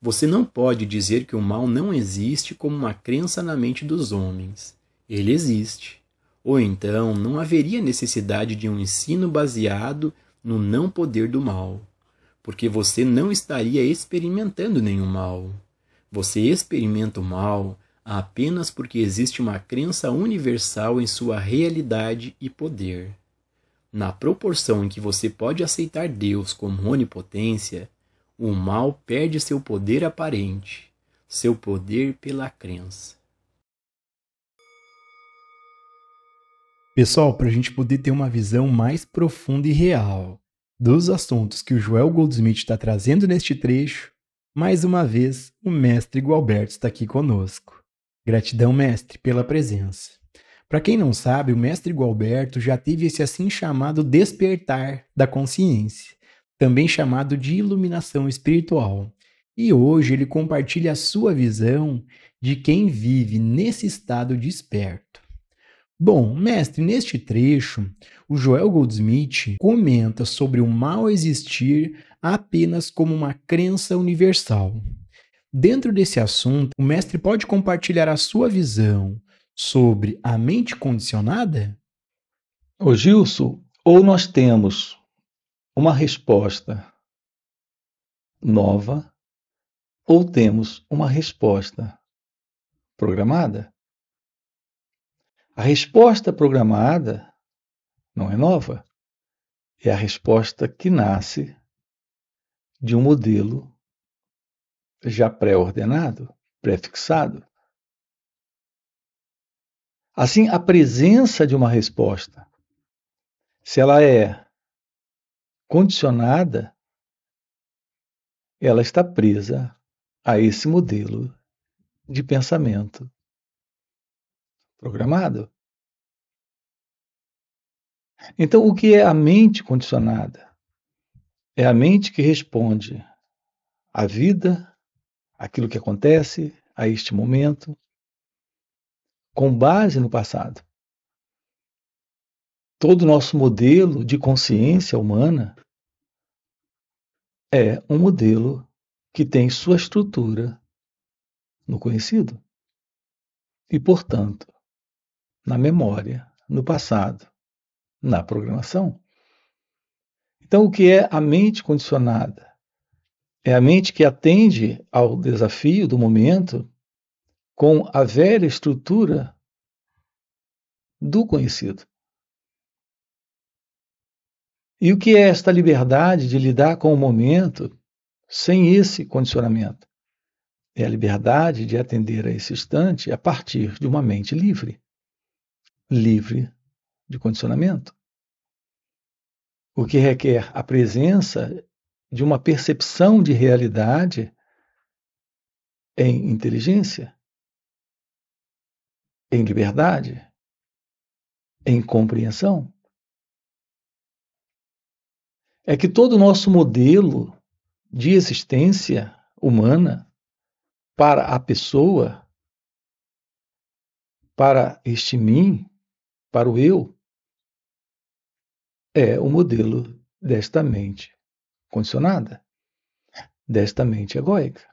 Você não pode dizer que o mal não existe como uma crença na mente dos homens. Ele existe. Ou então, não haveria necessidade de um ensino baseado no não poder do mal, porque você não estaria experimentando nenhum mal. Você experimenta o mal apenas porque existe uma crença universal em sua realidade e poder. Na proporção em que você pode aceitar Deus como onipotência, o mal perde seu poder aparente, seu poder pela crença. Pessoal, para a gente poder ter uma visão mais profunda e real dos assuntos que o Joel Goldsmith está trazendo neste trecho, mais uma vez o mestre Gualberto está aqui conosco. Gratidão, mestre, pela presença. Para quem não sabe, o mestre Gualberto já teve esse assim chamado despertar da consciência, também chamado de iluminação espiritual. E hoje ele compartilha a sua visão de quem vive nesse estado desperto. Bom, mestre, neste trecho, o Joel Goldsmith comenta sobre o mal existir apenas como uma crença universal. Dentro desse assunto, o mestre pode compartilhar a sua visão sobre a mente condicionada? Ô Gilson, ou nós temos uma resposta nova, ou temos uma resposta programada. A resposta programada não é nova, é a resposta que nasce de um modelo já pré-ordenado, pré-fixado. Assim, a presença de uma resposta, se ela é condicionada, ela está presa a esse modelo de pensamento programado. Então, o que é a mente condicionada? É a mente que responde à vida, àquilo que acontece, a este momento, com base no passado. Todo o nosso modelo de consciência humana é um modelo que tem sua estrutura no conhecido e, portanto, na memória, no passado, na programação. Então, o que é a mente condicionada? É a mente que atende ao desafio do momento com a velha estrutura do conhecido. E o que é esta liberdade de lidar com o momento sem esse condicionamento? É a liberdade de atender a esse instante a partir de uma mente livre, livre de condicionamento. O que requer a presença de uma percepção de realidade em inteligência, em liberdade, em compreensão. É que todo o nosso modelo de existência humana para a pessoa, para este mim, para o eu, é o modelo desta mente condicionada, desta mente egóica.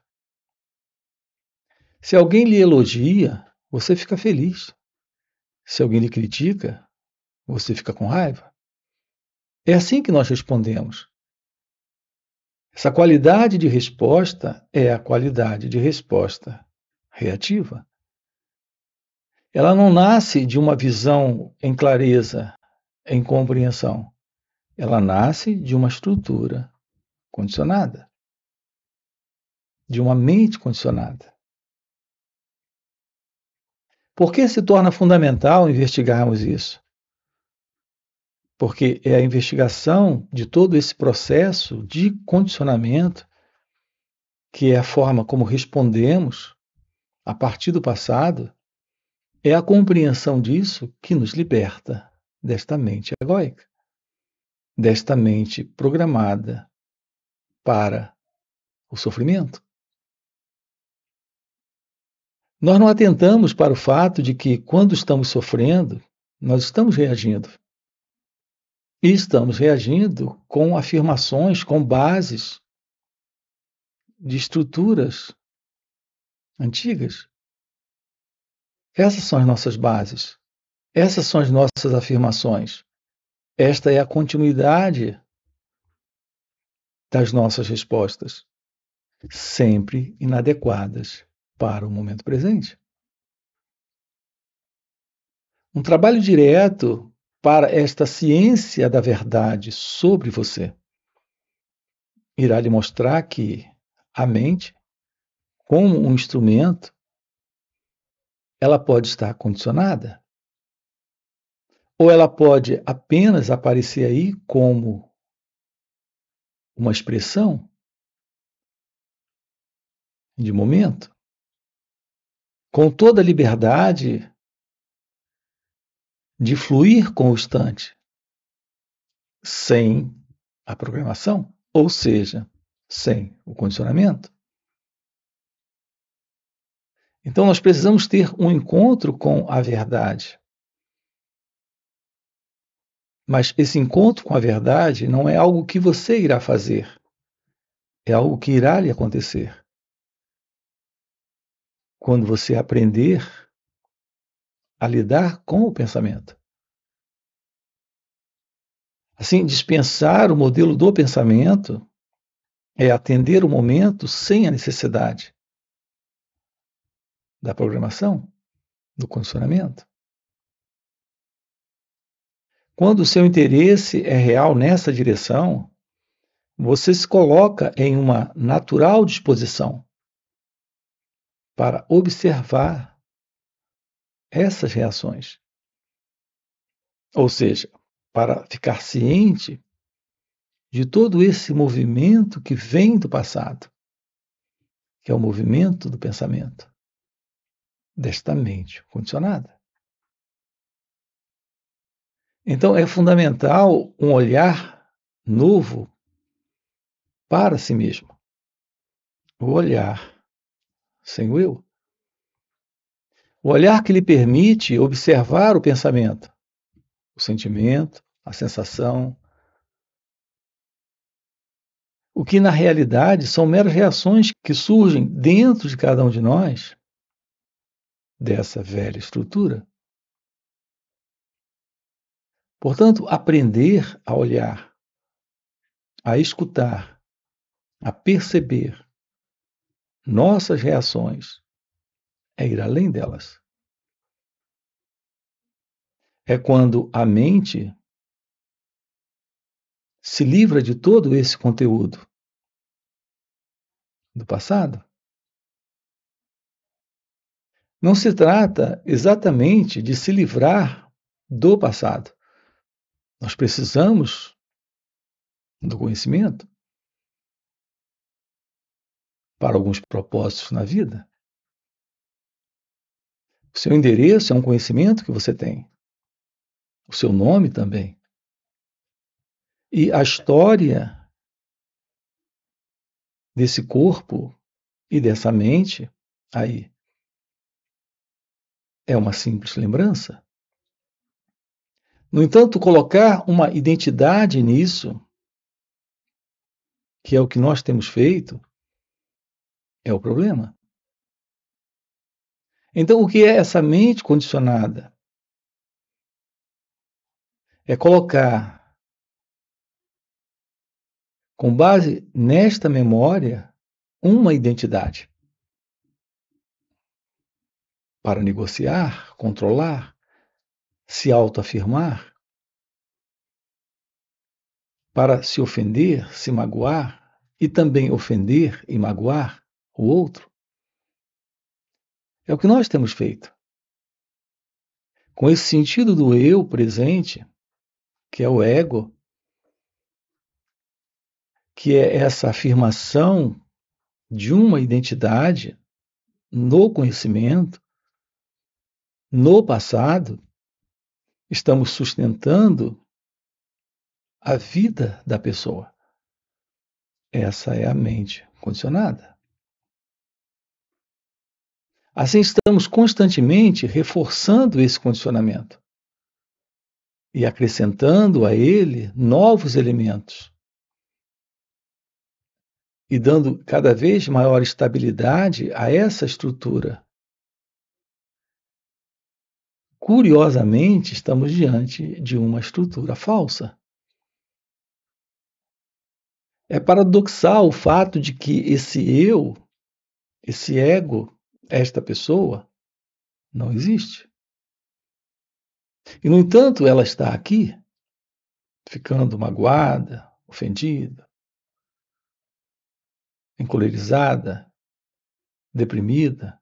Se alguém lhe elogia, você fica feliz. Se alguém lhe critica, você fica com raiva. É assim que nós respondemos. Essa qualidade de resposta é a qualidade de resposta reativa. Ela não nasce de uma visão em clareza, em compreensão. Ela nasce de uma estrutura condicionada, de uma mente condicionada. Por que se torna fundamental investigarmos isso? Porque é a investigação de todo esse processo de condicionamento, que é a forma como respondemos a partir do passado, é a compreensão disso que nos liberta desta mente egóica, desta mente programada para o sofrimento. Nós não atentamos para o fato de que, quando estamos sofrendo, nós estamos reagindo. E estamos reagindo com afirmações, com bases de estruturas antigas. Essas são as nossas bases. Essas são as nossas afirmações. Esta é a continuidade das nossas respostas, sempre inadequadas para o momento presente. Um trabalho direto para esta ciência da verdade sobre você irá lhe mostrar que a mente, como um instrumento, ela pode estar condicionada, ou ela pode apenas aparecer aí como uma expressão de momento, com toda a liberdade de fluir com o instante, sem a programação, ou seja, sem o condicionamento. Então nós precisamos ter um encontro com a verdade. Mas esse encontro com a verdade não é algo que você irá fazer, é algo que irá lhe acontecer. Quando você aprender a lidar com o pensamento. Assim, dispensar o modelo do pensamento é atender o momento sem a necessidade da programação, do condicionamento. Quando o seu interesse é real nessa direção, você se coloca em uma natural disposição para observar essas reações. Ou seja, para ficar ciente de todo esse movimento que vem do passado, que é o movimento do pensamento, desta mente condicionada. Então é fundamental um olhar novo para si mesmo. O olhar sem o eu. O olhar que lhe permite observar o pensamento, o sentimento, a sensação, o que na realidade são meras reações que surgem dentro de cada um de nós, dessa velha estrutura. Portanto, aprender a olhar, a escutar, a perceber nossas reações é ir além delas. É quando a mente se livra de todo esse conteúdo do passado. Não se trata exatamente de se livrar do passado. Nós precisamos do conhecimento para alguns propósitos na vida. O seu endereço é um conhecimento que você tem. O seu nome também. E a história desse corpo e dessa mente aí é uma simples lembrança. No entanto, colocar uma identidade nisso, que é o que nós temos feito, é o problema. Então, o que é essa mente condicionada? É colocar, com base nesta memória, uma identidade para negociar, controlar, se autoafirmar, para se ofender, se magoar e também ofender e magoar o outro. É o que nós temos feito. Com esse sentido do eu presente, que é o ego, que é essa afirmação de uma identidade no conhecimento, no passado, estamos sustentando a vida da pessoa. Essa é a mente condicionada. Assim, estamos constantemente reforçando esse condicionamento e acrescentando a ele novos elementos e dando cada vez maior estabilidade a essa estrutura. Curiosamente, estamos diante de uma estrutura falsa. É paradoxal o fato de que esse eu, esse ego, esta pessoa, não existe. E, no entanto, ela está aqui, ficando magoada, ofendida, encolerizada, deprimida.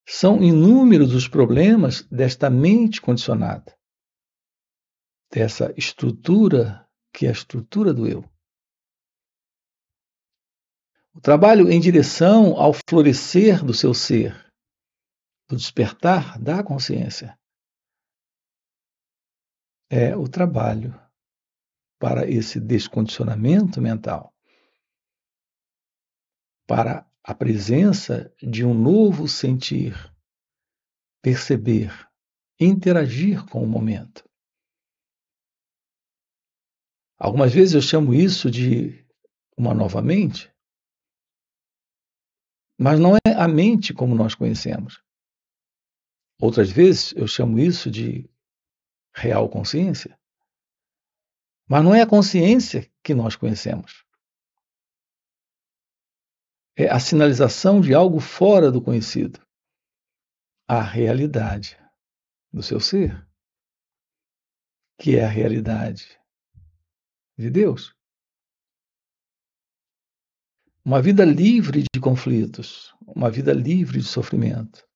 São inúmeros os problemas desta mente condicionada, dessa estrutura que é a estrutura do eu. O trabalho em direção ao florescer do seu ser, do despertar da consciência, é o trabalho para esse descondicionamento mental, para a presença de um novo sentir, perceber, interagir com o momento. Algumas vezes eu chamo isso de uma nova mente, mas não é a mente como nós conhecemos. Outras vezes eu chamo isso de real consciência, mas não é a consciência que nós conhecemos. É a sinalização de algo fora do conhecido, a realidade do seu ser, que é a realidade de Deus. Uma vida livre de conflitos, uma vida livre de sofrimento,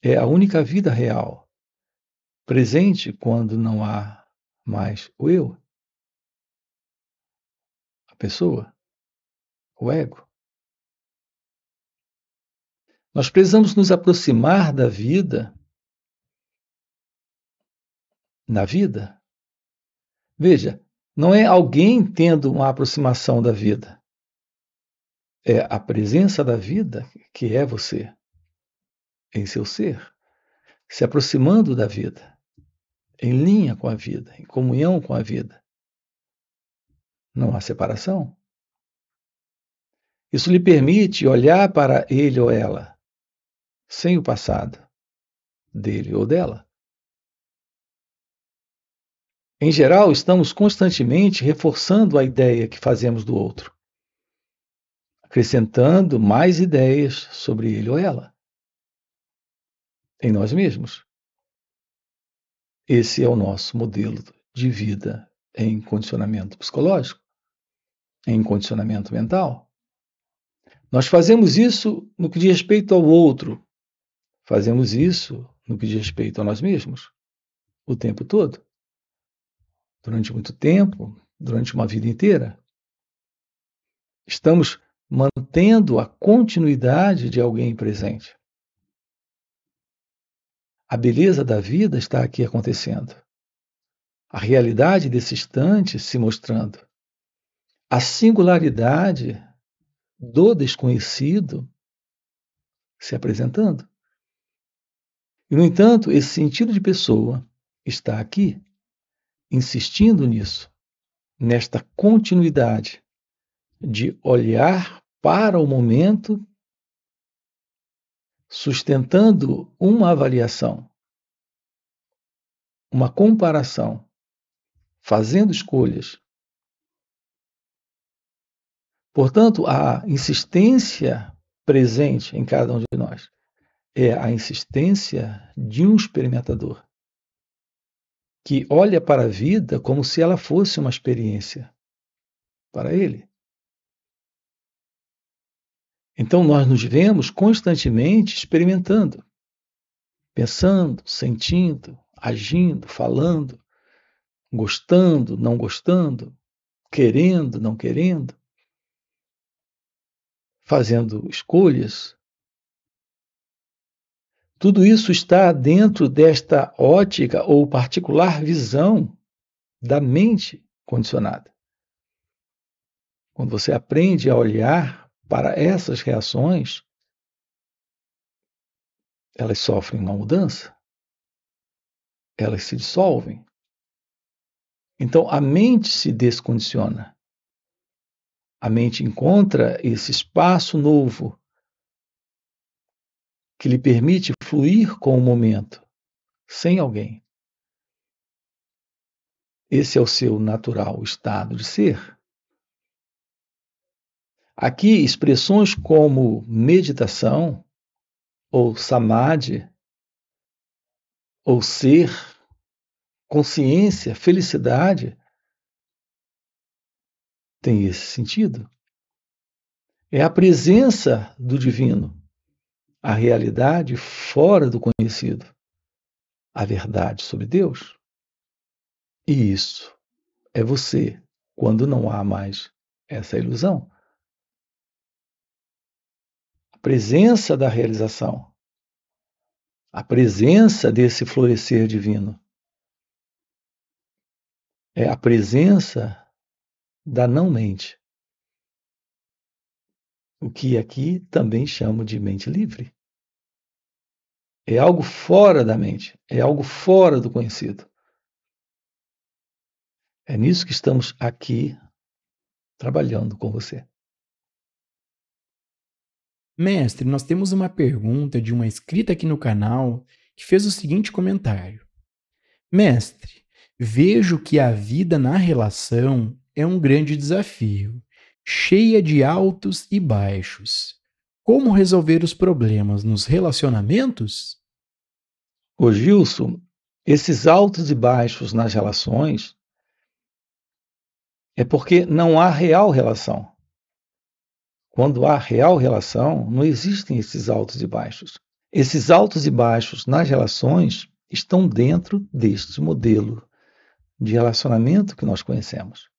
é a única vida real, presente quando não há mais o eu, a pessoa, o ego. Nós precisamos nos aproximar da vida, na vida. Veja, não é alguém tendo uma aproximação da vida. É a presença da vida que é você, em seu ser, se aproximando da vida, em linha com a vida, em comunhão com a vida. Não há separação. Isso lhe permite olhar para ele ou ela, sem o passado dele ou dela. Em geral, estamos constantemente reforçando a ideia que fazemos do outro, acrescentando mais ideias sobre ele ou ela, em nós mesmos. Esse é o nosso modelo de vida em condicionamento psicológico, em condicionamento mental. Nós fazemos isso no que diz respeito ao outro, fazemos isso no que diz respeito a nós mesmos, o tempo todo. Durante muito tempo, durante uma vida inteira. Estamos mantendo a continuidade de alguém presente. A beleza da vida está aqui acontecendo. A realidade desse instante se mostrando. A singularidade do desconhecido se apresentando. E, no entanto, esse sentido de pessoa está aqui, insistindo nisso, nesta continuidade de olhar para o momento, sustentando uma avaliação, uma comparação, fazendo escolhas. Portanto, a insistência presente em cada um de nós é a insistência de um experimentador que olha para a vida como se ela fosse uma experiência para ele. Então, nós nos vemos constantemente experimentando, pensando, sentindo, agindo, falando, gostando, não gostando, querendo, não querendo, fazendo escolhas. Tudo isso está dentro desta ótica ou particular visão da mente condicionada. Quando você aprende a olhar para essas reações, elas sofrem uma mudança, elas se dissolvem. Então a mente se descondiciona. a mente encontra esse espaço novo que lhe permite fluir com o momento, sem alguém. Esse é o seu natural estado de ser. Aqui, expressões como meditação, ou samadhi, ou ser, consciência, felicidade, tem esse sentido. É a presença do divino, a realidade fora do conhecido, a verdade sobre Deus. E isso é você, quando não há mais essa ilusão. A presença da realização, a presença desse florescer divino, é a presença da não-mente, o que aqui também chamo de mente livre. É algo fora da mente, é algo fora do conhecido. É nisso que estamos aqui trabalhando com você. Mestre, nós temos uma pergunta de uma inscrita aqui no canal que fez o seguinte comentário. Mestre, vejo que a vida na relação é um grande desafio, cheia de altos e baixos. Como resolver os problemas nos relacionamentos? Ô Gilson, esses altos e baixos nas relações é porque não há real relação. Quando há real relação, não existem esses altos e baixos. Esses altos e baixos nas relações estão dentro deste modelo de relacionamento que nós conhecemos,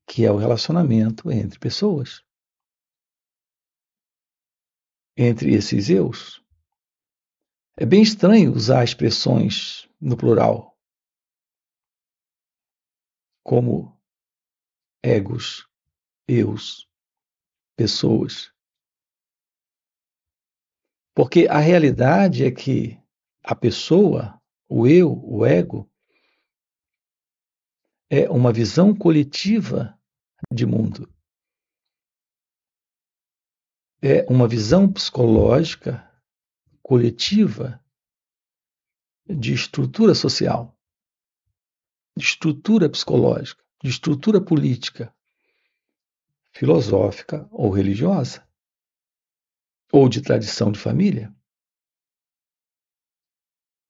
que é o relacionamento entre pessoas, entre esses eus. É bem estranho usar expressões no plural, como egos, eus, pessoas. Porque a realidade é que a pessoa, o eu, o ego, é uma visão coletiva de mundo. É uma visão psicológica coletiva de estrutura social, de estrutura psicológica, de estrutura política, filosófica ou religiosa, ou de tradição de família.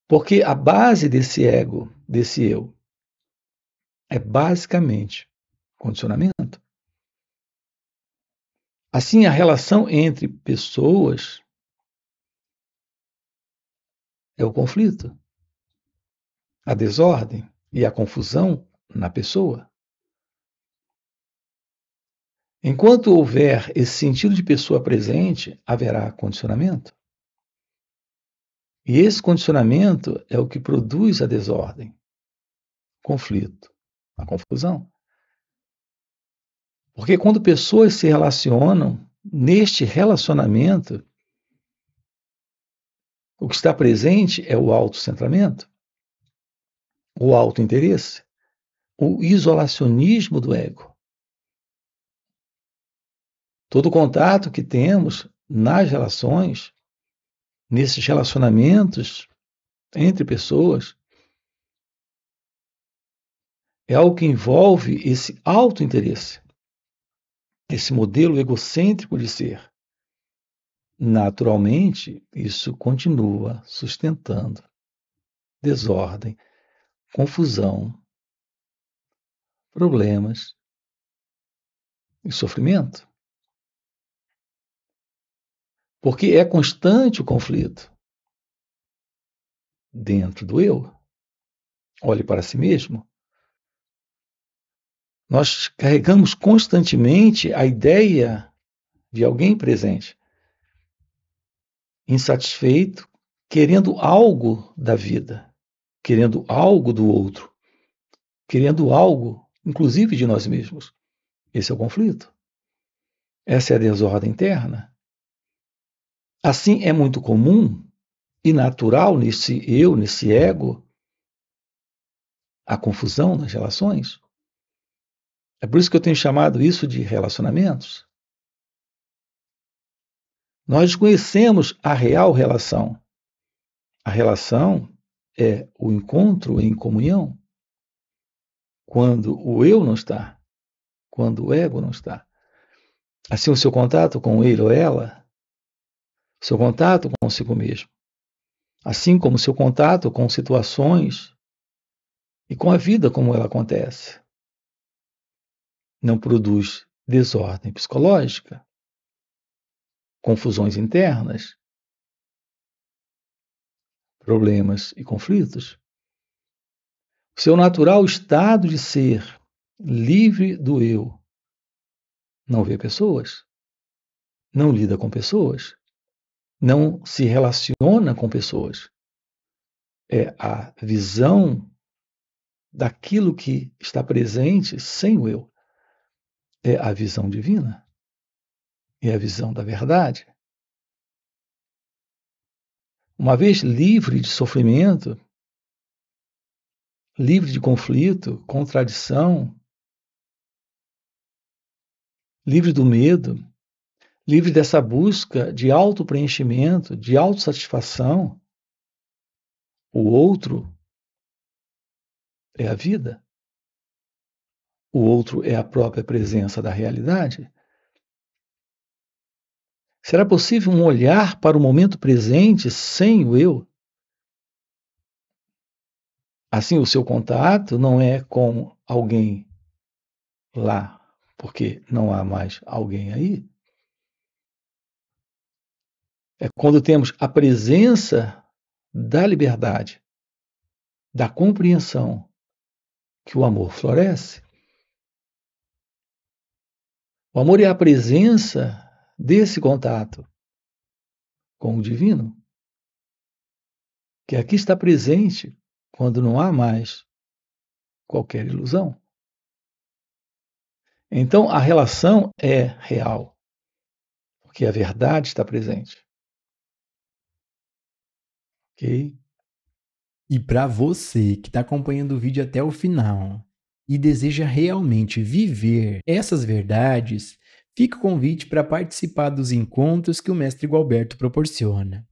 Porque a base desse ego, desse eu, é basicamente condicionamento. Assim, a relação entre pessoas é o conflito, a desordem e a confusão na pessoa. Enquanto houver esse sentido de pessoa presente, haverá condicionamento. E esse condicionamento é o que produz a desordem, o conflito, a confusão. Porque quando pessoas se relacionam, neste relacionamento, o que está presente é o autocentramento, o autointeresse, o isolacionismo do ego. Todo contato que temos nas relações, nesses relacionamentos entre pessoas, é algo que envolve esse autointeresse, esse modelo egocêntrico de ser. Naturalmente, isso continua sustentando desordem, confusão, problemas e sofrimento. Porque é constante o conflito dentro do eu. Olhe para si mesmo. Nós carregamos constantemente a ideia de alguém presente, insatisfeito, querendo algo da vida, querendo algo do outro, querendo algo, inclusive de nós mesmos. Esse é o conflito. Essa é a desordem interna. Assim, é muito comum e natural nesse eu, nesse ego, a confusão nas relações. É por isso que eu tenho chamado isso de relacionamentos. Nós conhecemos a real relação. A relação é o encontro em comunhão, quando o eu não está, quando o ego não está. Assim, o seu contato com ele ou ela, o seu contato consigo mesmo, assim como o seu contato com situações e com a vida como ela acontece, não produz desordem psicológica, confusões internas, problemas e conflitos. O seu natural estado de ser livre do eu não vê pessoas, não lida com pessoas, não se relaciona com pessoas. É a visão daquilo que está presente sem o eu. É a visão divina. É a visão da verdade. Uma vez livre de sofrimento, livre de conflito, contradição, livre do medo, livre dessa busca de autopreenchimento, de autossatisfação, o outro é a vida. O outro é a própria presença da realidade. Será possível um olhar para o momento presente sem o eu? Assim, o seu contato não é com alguém lá, porque não há mais alguém aí. É quando temos a presença da liberdade, da compreensão, que o amor floresce. O amor é a presença desse contato com o divino, que aqui está presente quando não há mais qualquer ilusão. Então, a relação é real, porque a verdade está presente. Ok? E para você que está acompanhando o vídeo até o final e deseja realmente viver essas verdades, fica o convite para participar dos encontros que o Mestre Gualberto proporciona.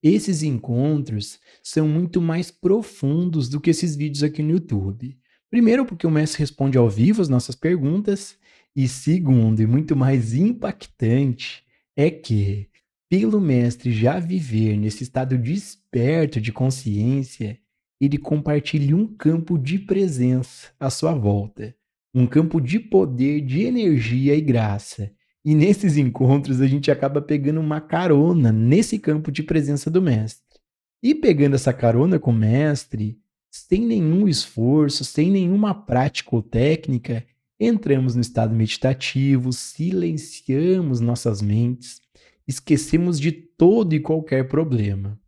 Esses encontros são muito mais profundos do que esses vídeos aqui no YouTube. Primeiro, porque o Mestre responde ao vivo as nossas perguntas. E segundo, e muito mais impactante, é que, pelo Mestre já viver nesse estado desperto de consciência, ele compartilha um campo de presença à sua volta. Um campo de poder, de energia e graça. E nesses encontros a gente acaba pegando uma carona nesse campo de presença do Mestre. E pegando essa carona com o Mestre, sem nenhum esforço, sem nenhuma prática ou técnica, entramos no estado meditativo, silenciamos nossas mentes, esquecemos de todo e qualquer problema.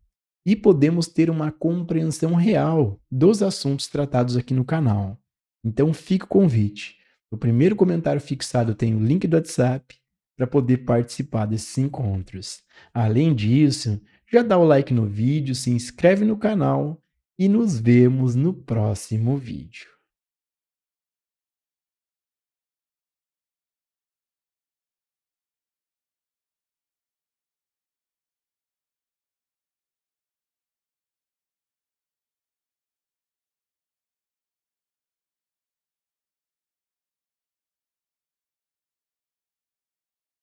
E podemos ter uma compreensão real dos assuntos tratados aqui no canal. Então fica o convite. No primeiro comentário fixado tem o link do WhatsApp para poder participar desses encontros. Além disso, já dá o like no vídeo, se inscreve no canal e nos vemos no próximo vídeo.